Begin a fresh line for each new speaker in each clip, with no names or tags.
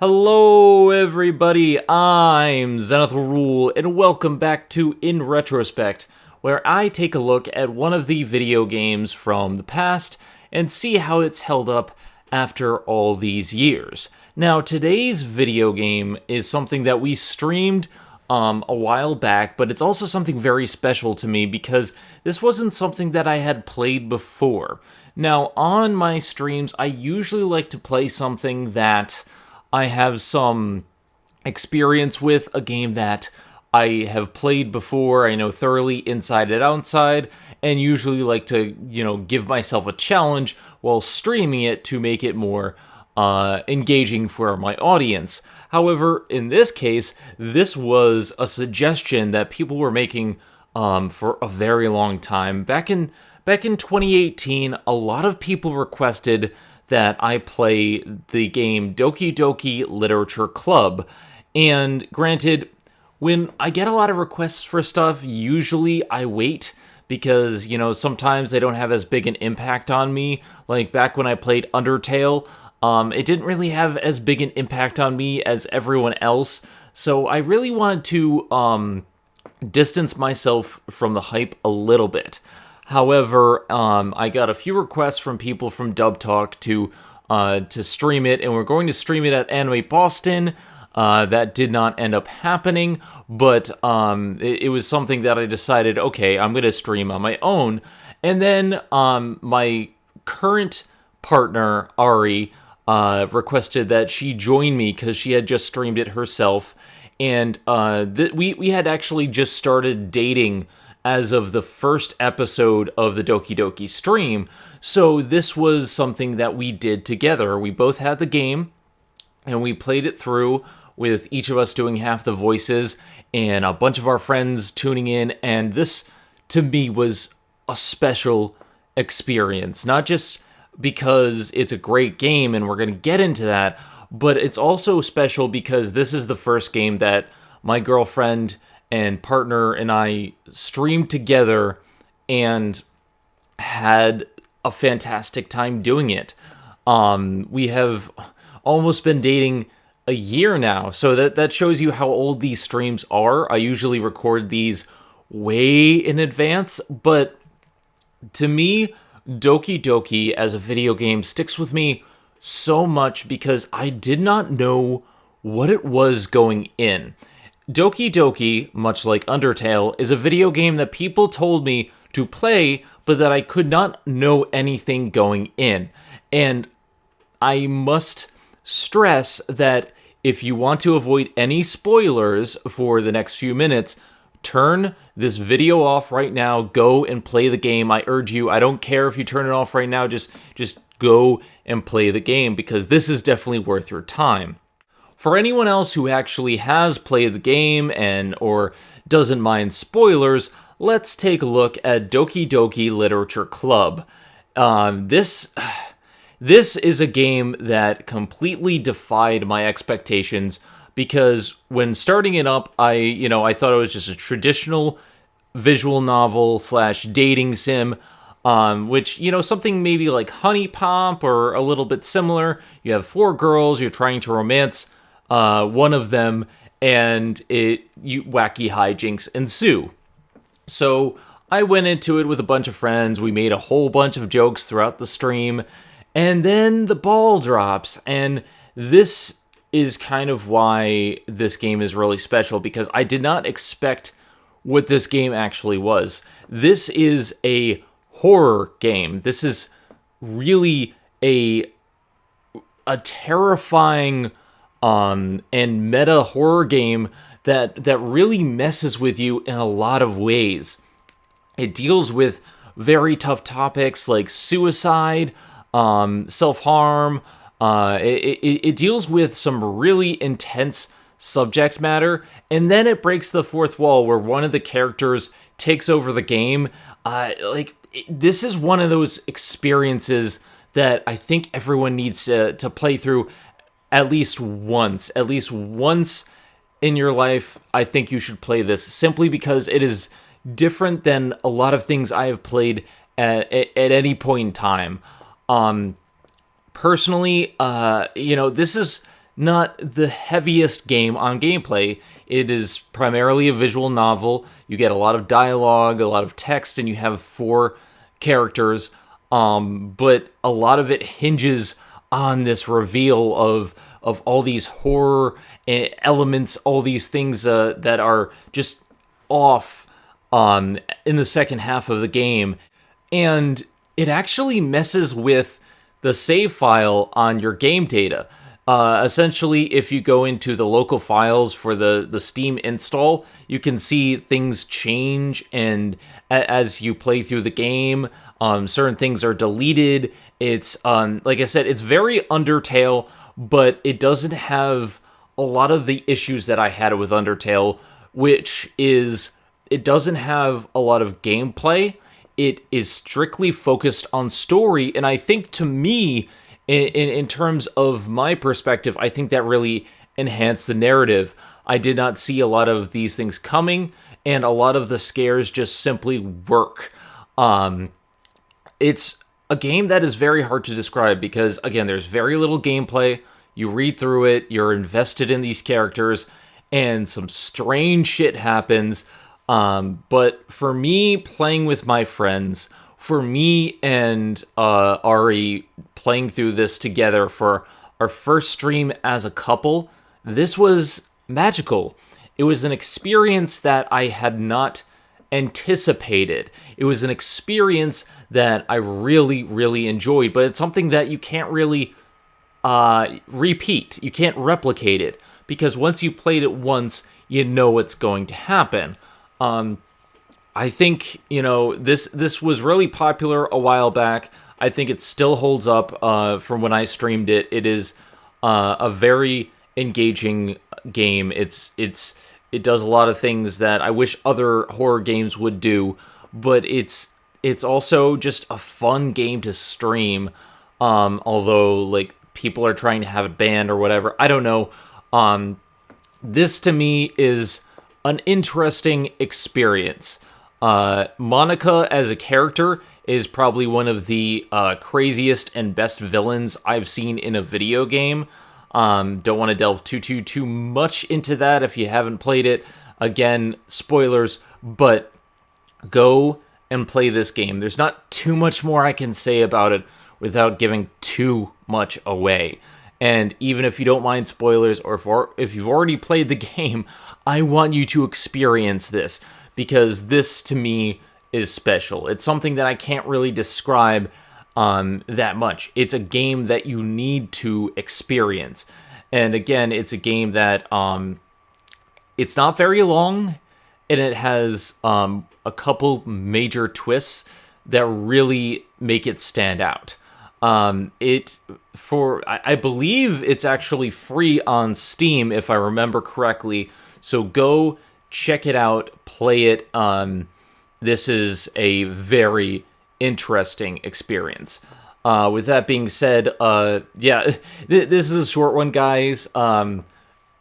Hello everybody, I'm Zenith Rule, and welcome back to In Retrospect, where I take a look at one of the video games from the past and see how it's held up after all these years. Now, today's video game is something that we streamed a while back, but it's also something very special to me because this wasn't something that I had played before. Now, on my streams, I usually like to play something that I have some experience with, a game that I have played before, I know thoroughly inside and outside, and usually like to, give myself a challenge while streaming it to make it more engaging for my audience. However, in this case, this was a suggestion that people were making for a very long time. Back in 2018, a lot of people requested that I play the game Doki Doki Literature Club. And granted, when I get a lot of requests for stuff, usually I wait because, sometimes they don't have as big an impact on me. Like back when I played Undertale, it didn't really have as big an impact on me as everyone else. So I really wanted to distance myself from the hype a little bit. However, I got a few requests from people from Dub Talk to stream it, and we're going to stream it at Anime Boston. That did not end up happening, but it was something that I decided, okay, I'm going to stream on my own. And then my current partner, Ari, requested that she join me because she had just streamed it herself, and we had actually just started dating as of the first episode of the Doki Doki stream, so this was something that we did together. We both had the game, and we played it through with each of us doing half the voices, and a bunch of our friends tuning in, and this, to me, was a special experience. Not just because it's a great game, and we're going to get into that, but it's also special because this is the first game that my girlfriend and partner and I streamed together and had a fantastic time doing it. We have almost been dating a year now, so that shows you how old these streams are. I usually record these way in advance, but to me, Doki Doki as a video game sticks with me so much because I did not know what it was going in. Doki Doki, much like Undertale, is a video game that people told me to play, but that I could not know anything going in. And I must stress that if you want to avoid any spoilers for the next few minutes, turn this video off right now, go and play the game. I urge you, I don't care if you turn it off right now, just go and play the game, because this is definitely worth your time. For anyone else who actually has played the game or doesn't mind spoilers, let's take a look at Doki Doki Literature Club. This is a game that completely defied my expectations because when starting it up, I thought it was just a traditional visual novel / dating sim, which, something maybe like Honey Pop or a little bit similar. You have 4 girls, you're trying to romance one of them, and wacky hijinks ensue. So I went into it with a bunch of friends. We made a whole bunch of jokes throughout the stream, and then the ball drops. And this is kind of why this game is really special, because I did not expect what this game actually was. This is a horror game. This is really a terrifying and meta horror game that really messes with you in a lot of ways. It deals with very tough topics like suicide, self-harm. It deals with some really intense subject matter, and then it breaks the fourth wall where one of the characters takes over the game. This is one of those experiences that I think everyone needs to play through at least once in your life. I think you should play this simply because it is different than a lot of things I have played at any point in time. Personally, this is not the heaviest game on gameplay. It is primarily a visual novel. You get a lot of dialogue, a lot of text, and you have 4 characters. But a lot of it hinges on this reveal of all these horror elements, all these things that are just off in the second half of the game. And it actually messes with the save file on your game data. Essentially, if you go into the local files for the Steam install, you can see things change, and as you play through the game, certain things are deleted. It's, like I said, it's very Undertale, but it doesn't have a lot of the issues that I had with Undertale, which is it doesn't have a lot of gameplay. It is strictly focused on story, and I think, to me, in terms of my perspective, I think that really enhanced the narrative. I did not see a lot of these things coming, and a lot of the scares just simply work. It's a game that is very hard to describe because, again, there's very little gameplay. You read through it, you're invested in these characters, and some strange shit happens. But for me, playing with my friends, for me and Ari playing through this together for our first stream as a couple, this was magical. It was an experience that I had not anticipated. It was an experience that I really, really enjoyed, but it's something that you can't really repeat. You can't replicate it, because once you played it once, you know what's going to happen. I think, this was really popular a while back. I think it still holds up from when I streamed it. It is a very engaging game. It does a lot of things that I wish other horror games would do, but it's also just a fun game to stream. Although, like, people are trying to have it banned or whatever. I don't know. This, to me, is an interesting experience. Monica as a character is probably one of the craziest and best villains I've seen in a video game. Don't want to delve too much into that if you haven't played it. Again, spoilers, but go and play this game. There's not too much more I can say about it without giving too much away. And even if you don't mind spoilers, or if you've already played the game, I want you to experience this, because this, to me, is special. It's something that I can't really describe that much. It's a game that you need to experience. And again, it's a game that it's not very long, and it has a couple major twists that really make it stand out. I believe it's actually free on Steam, if I remember correctly. So go check it out, play it. This is a very interesting experience. With that being said, this is a short one, guys.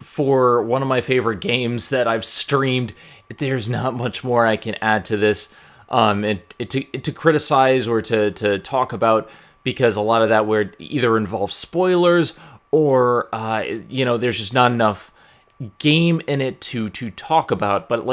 For one of my favorite games that I've streamed, there's not much more I can add to this. To criticize or to talk about, because a lot of that would either involve spoilers or, there's just not enough game in it to talk about. But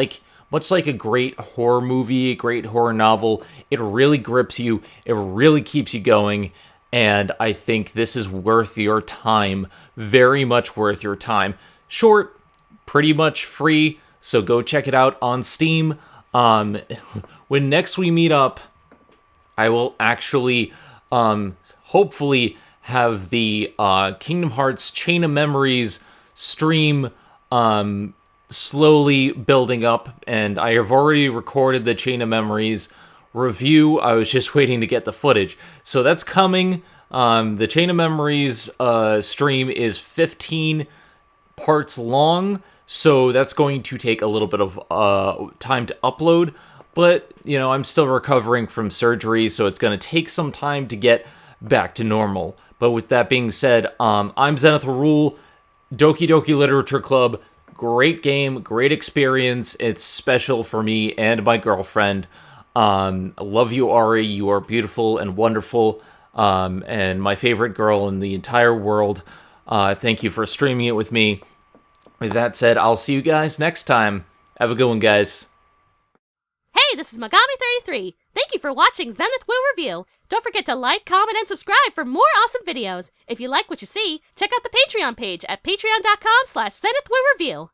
much like a great horror movie, a great horror novel, it really grips you, it really keeps you going, and I think this is worth your time, very much worth your time. Short, pretty much free, so go check it out on Steam. When next we meet up, I will actually hopefully have the Kingdom Hearts Chain of Memories stream slowly building up, and I have already recorded the Chain of Memories review. I was just waiting to get the footage, so that's coming. The Chain of Memories stream is 15 parts long, so that's going to take a little bit of time to upload. But, I'm still recovering from surgery, so it's going to take some time to get back to normal. But with that being said, I'm Zenith Rule, Doki Doki Literature Club. Great game, great experience. It's special for me and my girlfriend. I love you, Ari. You are beautiful and wonderful, and my favorite girl in the entire world. Thank you for streaming it with me. With that said, I'll see you guys next time. Have a good one, guys.
Hey, this is Megami33. Thank you for watching Zenith Will Review. Don't forget to like, comment, and subscribe for more awesome videos. If you like what you see, check out the Patreon page at patreon.com/ZenithWillReview.